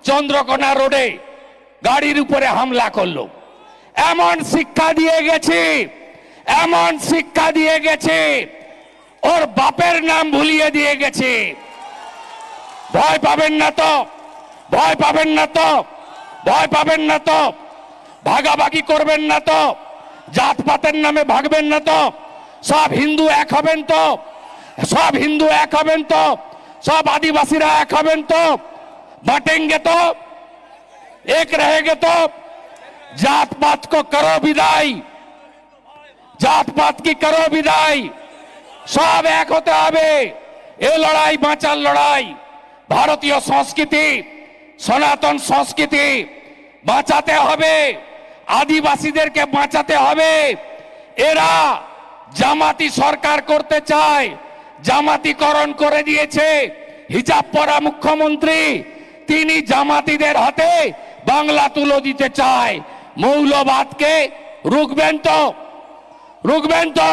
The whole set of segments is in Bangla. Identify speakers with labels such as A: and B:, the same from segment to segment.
A: চন্দ্রকোনা রোডে গাড়ির উপরে হামলা করলো। এমন শিক্ষা দিয়ে গেছে, এমন শিক্ষা দিয়ে গেছে, ওর বাপের নাম ভুলিয়ে দিয়ে গেছে। ভয় পাবেন না তো, ভয় পাবেন না তো, ভয় পাবেন না তো, ভাগাভাগি করবেন না তো, জাতপাতের নামে ভাগবেন না তো, সব হিন্দু এক হবেন তো, সব হিন্দু এক হবেন তো, सब आदिवासीरा एक हबेन तो, बांटेंगे तो, एक रहेंगे तो। जात पात को करो विदाई, जात पात की करो विदाई, सब एक होते हबे। ए लड़ाई बाँचार लड़ाई, भारतीय संस्कृति सनातन संस्कृति बाँचाते हबे, आदिवासीदेरके बाँचाते हबे। एरा জামাতি সরকার করতে চায়, জামাতিকরণ করে দিয়েছে। হিজাব পরা মুখ্যমন্ত্রী তিনি জামাতিদের হাতে বাংলা তুলে দিতে চায়। মৌলবাদকে রুখবেন তো, রুখবেন তো,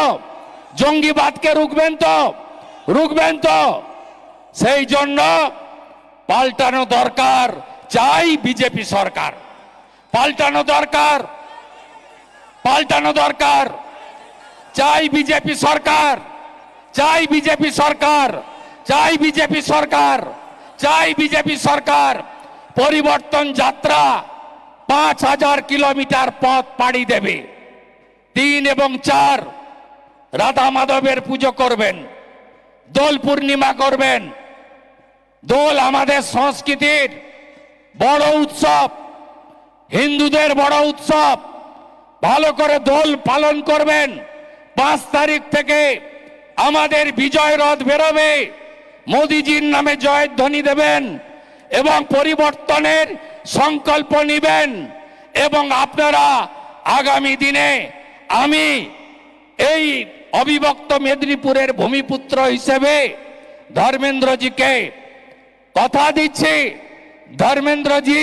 A: জঙ্গিবাদকে রুখবেন তো, রুখবেন তো। সেই জন্য পাল্টানো দরকার, চাই বিজেপি সরকার, পাল্টানো দরকার, পাল্টানো দরকার, চাই বিজেপি সরকার, চাই বিজেপি সরকার, চাই বিজেপি সরকার, চাই বিজেপি সরকার। পরিবর্তন যাত্রা 5000 কিলোমিটার পথ পাড়ি দেবে। 3 এবং 4 রাধা মাধবের পুজো করবেন, দোল পূর্ণিমা করবেন। দোল আমাদের সংস্কৃতির বড় উৎসব, হিন্দুদের বড় উৎসব। ভালো করে দোল পালন করবেন। 5 তারিখ থেকে আমাদের বিজয় রথ বেরোবে, মোদিজির নামে জয়ধ্বনি দেবেন এবং পরিবর্তনের সংকল্প নেবেন। এবং আপনারা আগামী দিনে, আমি এই অবিভক্ত মেদিনীপুরের ভূমিপুত্র হিসেবে धर्मेंद्र जी कथा दीजिए। धर्मेंद्र जी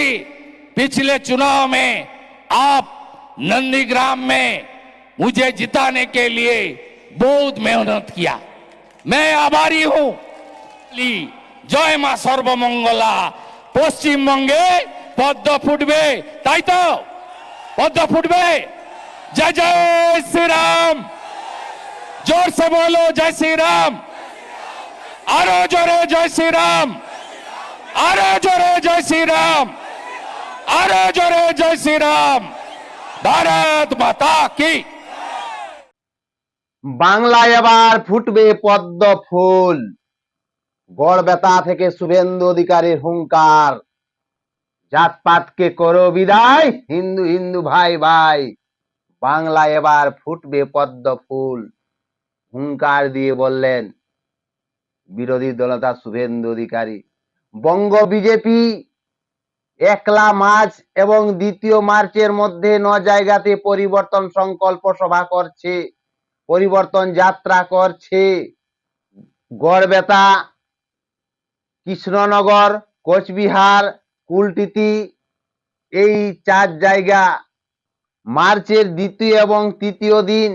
A: पिछले चुनाव में आप नंदीग्राम में मुझे जिताने के लिए बहुत मेहनत किया, मैं आभारी हूं। जय मां सर्वमंगला। पश्चिम बंगे पद्म फुटबे, ताई तो पद्म फुटबे। जय जय श्री राम, जोर से बोलो जय श्री राम, आरो जोरे जय श्री राम, आरो जोरे जय श्री राम, आरो जोरे जय श्री राम। भारत माता की।
B: বাংলায় এবার ফুটবে পদ্ম ফুল। গড়বেতা থেকে শুভেন্দু অধিকারীর হুঙ্কার, জাতপাতকে করো বিদায়, হিন্দু হিন্দু ভাই ভাই। বাংলায় এবার ফুটবে পদ্ম ফুল, হুঙ্কার দিয়ে বললেন বিরোধী দলনেতা শুভেন্দু অধিকারী। বঙ্গ বিজেপি 1 মার্চ এবং 2 মার্চের মধ্যে 9 জায়গাতে পরিবর্তন সংকল্প সভা করছে, পরিবর্তন যাত্রা করছে। গড়বেতা, কৃষ্ণনগর, কোচবিহার, কুলটিতি, এই 4 জায়গা মার্চের 2 এবং 3 দিন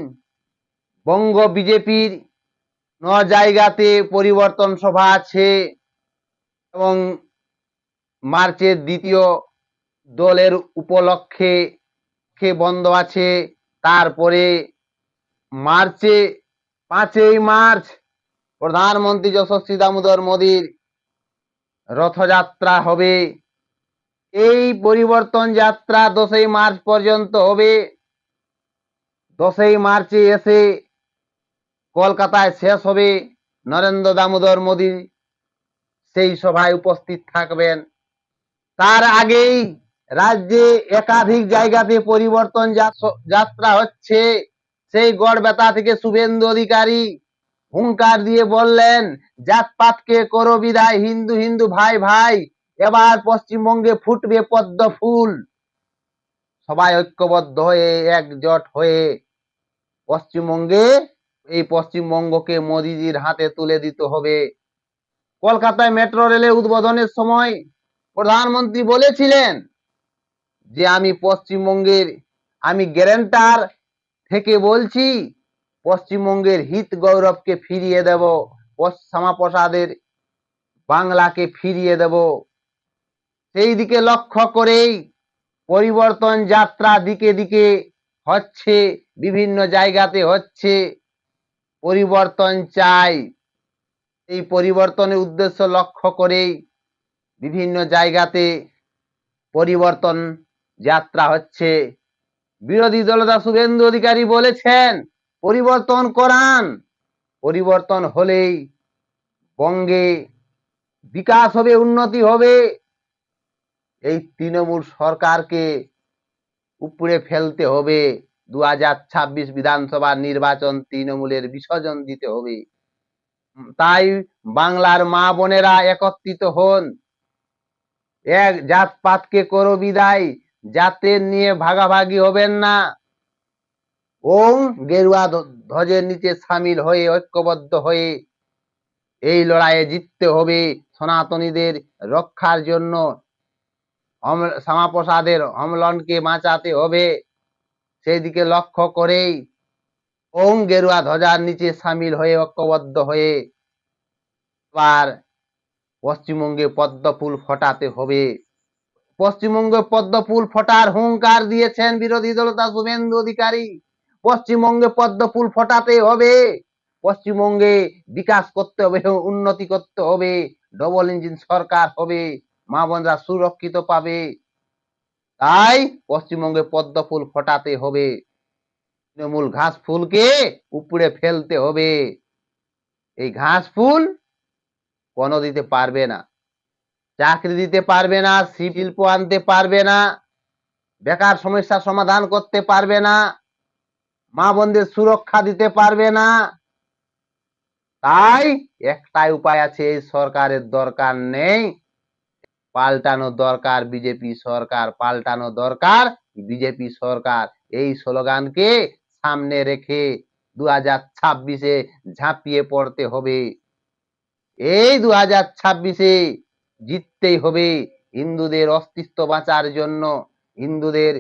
B: বঙ্গ বিজেপির 9 জায়গাতে পরিবর্তন সভা আছে এবং মার্চের 2 দলের উপলক্ষে বন্ধ আছে। তারপরে মার্চে 5ই মার্চ প্রধানমন্ত্রী যশস্বী দামোদর মোদীর রথযাত্রা হবে। এই পরিবর্তন যাত্রা 10ই মার্চ পর্যন্ত হবে। 10ই মার্চে এসে কলকাতায় শেষ হবে। নরেন্দ্র দামোদর মোদী সেই সভায় উপস্থিত থাকবেন। তার আগেই রাজ্যে একাধিক জায়গাতে পরিবর্তন যাত্রা হচ্ছে। সেই গড়বেতা থেকে শুভেন্দু অধিকারী হুঙ্কার দিয়ে বললেন, জাতপাতকে করো বিদায়, হিন্দু হিন্দু ভাই ভাই। এবার পশ্চিমবঙ্গে ফুটবে পদ্ম ফুল। সবাই ঐক্যবদ্ধ হয়ে, একজোট হয়ে পশ্চিমবঙ্গে, এই পশ্চিমবঙ্গকে মোদিজির হাতে তুলে দিতে হবে। কলকাতায় মেট্রো রেলের উদ্বোধনের সময় প্রধানমন্ত্রী বলেছিলেন যে আমি পশ্চিমবঙ্গের, আমি গ্যারান্টার থেকে বলছি, পশ্চিমবঙ্গের হিত গৌরবকে ফিরিয়ে দেব, শ্যামাপ্রসাদের বাংলাকে ফিরিয়ে দেব। সেই দিকে লক্ষ্য করেই পরিবর্তন যাত্রা দিকে দিকে হচ্ছে, বিভিন্ন জায়গাতে হচ্ছে। পরিবর্তন চাই, এই পরিবর্তনের উদ্দেশ্য লক্ষ্য করেই বিভিন্ন জায়গাতে পরিবর্তন যাত্রা হচ্ছে। বিরোধী দলনেতা শুভেন্দু অধিকারী বলেছেন পরিবর্তন করান, পরিবর্তন হলেই বঙ্গে বিকাশ হবে, উন্নতি হবে। এই তৃণমূল সরকারকে উপড়ে ফেলতে হবে। 2026 বিধানসভা নির্বাচন তৃণমূলের বিসর্জন দিতে হবে। তাই বাংলার মা বোনেরা একত্রিত হন, এক জাতপাতকে করো বিদায়, জাতের নিয়ে ভাগাভাগি হবেন না। ওং গেরুয়া ধ্বজের নিচে সামিল হয়ে ঐক্যবদ্ধ হয়ে এই লড়াইয়ে জিততে হবে। সনাতনীদের রক্ষার জন্য শ্যামাপ্রসাদের অম্লনকে বাঁচাতে হবে। সেই দিকে লক্ষ্য করেই ওং গেরুয়া ধ্বজার নিচে সামিল হয়ে ঐক্যবদ্ধ হয়ে এবার পশ্চিমবঙ্গে পদ্ম ফুল ফোটাতে হবে। পশ্চিমবঙ্গে পদ্ম ফুল ফোটার হুঙ্কার দিয়েছেন বিরোধী দলনেতা শুভেন্দু অধিকারী। পশ্চিমবঙ্গে পদ্ম ফুল ফোটাতে হবে, পশ্চিমবঙ্গে বিকাশ করতে হবে, উন্নতি করতে হবে, ডবল ইঞ্জিন সরকার হবে, মা বোনরা সুরক্ষিত পাবে। তাই পশ্চিমবঙ্গে পদ্ম ফুল ফোটাতে হবে, তৃণমূল ঘাস ফুলকে উপড়ে ফেলতে হবে। এই ঘাস ফুল কোনো দিতে পারবে না, চাকরি দিতে পারবে না, শিল্প আনতে পারবে না, বেকার সমস্যার সমাধান করতে পারবে না, মা বোনদের সুরক্ষা দিতে পারবে না। তাই একটাই উপায় আছে, এই সরকারের দরকার নেই, পাল্টানো দরকার বিজেপি সরকার, পাল্টানো দরকার বিজেপি সরকার। এই স্লোগানকে সামনে রেখে 2026-এ ঝাঁপিয়ে পড়তে হবে। এই 2026-এ জিততেই হবে। হিন্দুদের অস্তিত্ব বাঁচার জন্য, হিন্দুদের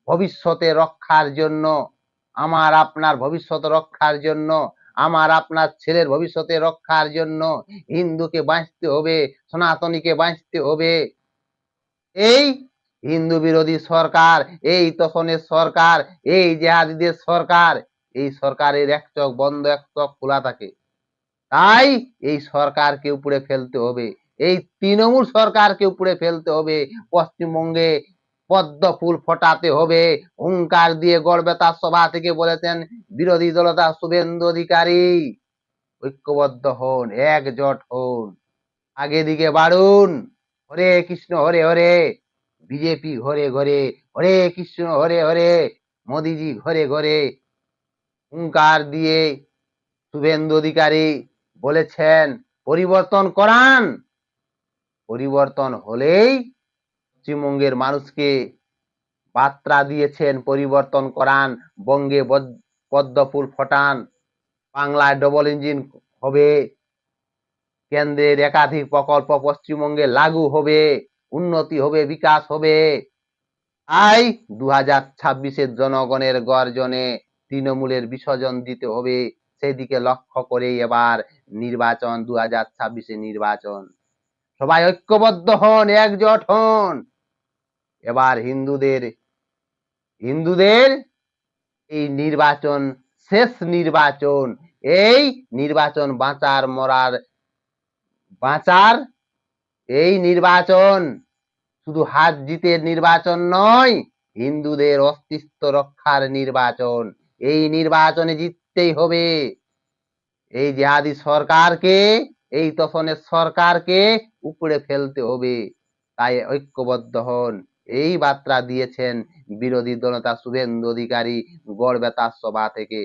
B: ভবিষ্যতে রক্ষার জন্য, আমার আপনার ভবিষ্যৎ রক্ষার জন্য, আমার আপনার ছেলের ভবিষ্যতে রক্ষার জন্য হিন্দুকে বাঁচতে হবে, সনাতনীকে বাঁচতে হবে। এই হিন্দু বিরোধী সরকার, এই তোষণের সরকার, এই জেহাদিদের সরকার, এই সরকারের এক চোখ বন্ধ এক চোখ খোলা থাকে। তাই এই সরকারকে উপড়ে ফেলতে হবে, এই তৃণমূল সরকারকে উপড়ে ফেলতে হবে। পশ্চিমবঙ্গে পদ্ম ফুল ফোটাতে হবে, হুঙ্কার দিয়ে গড়বেতার সভা থেকে বলেছেন বিরোধী দলনেতা শুভেন্দু অধিকারী। ঐক্যবদ্ধ হন, একজোট হন, আগে দিকে বাড়ুন। হরে কৃষ্ণ হরে হরে, বিজেপি ঘরে ঘরে, হরে কৃষ্ণ হরে হরে, মোদিজি ঘরে ঘরে। হুঙ্কার দিয়ে শুভেন্দু অধিকারী বলেছেন পরিবর্তন করান, পরিবর্তন হলেই পশ্চিমবঙ্গের মানুষকে বার্তা দিয়েছেন পরিবর্তন করান, বঙ্গে পদ্ম ফুল ফোটান, বাংলায় ডবল ইঞ্জিন হবে, কেন্দ্রের একাধিক প্রকল্প পশ্চিমবঙ্গে লাগু হবে, উন্নতি হবে, বিকাশ হবে। তাই 2026-এর জনগণের গর্জনে তৃণমূলের বিসর্জন দিতে হবে। সেদিকে লক্ষ্য করেই এবার নির্বাচন, 2026-এ নির্বাচন। সবাই ঐক্যবদ্ধ হন, একজোট হন। এবার হিন্দুদের এই নির্বাচন শেষ নির্বাচন, এই নির্বাচন বাঁচার এই নির্বাচন শুধু হাত জিতের নির্বাচন নয়, হিন্দুদের অস্তিত্ব রক্ষার নির্বাচন। এই নির্বাচনে জিততেই হবে। এই জেহাদি সরকারকে, এই তোষণের সরকারকে উপড়ে ফেলতে হবে। তাই ঐক্যবদ্ধ হন, এই বার্তা দিয়েছেন বিরোধী দলনেতা শুভেন্দু অধিকারী গড়বেতার সভা থেকে।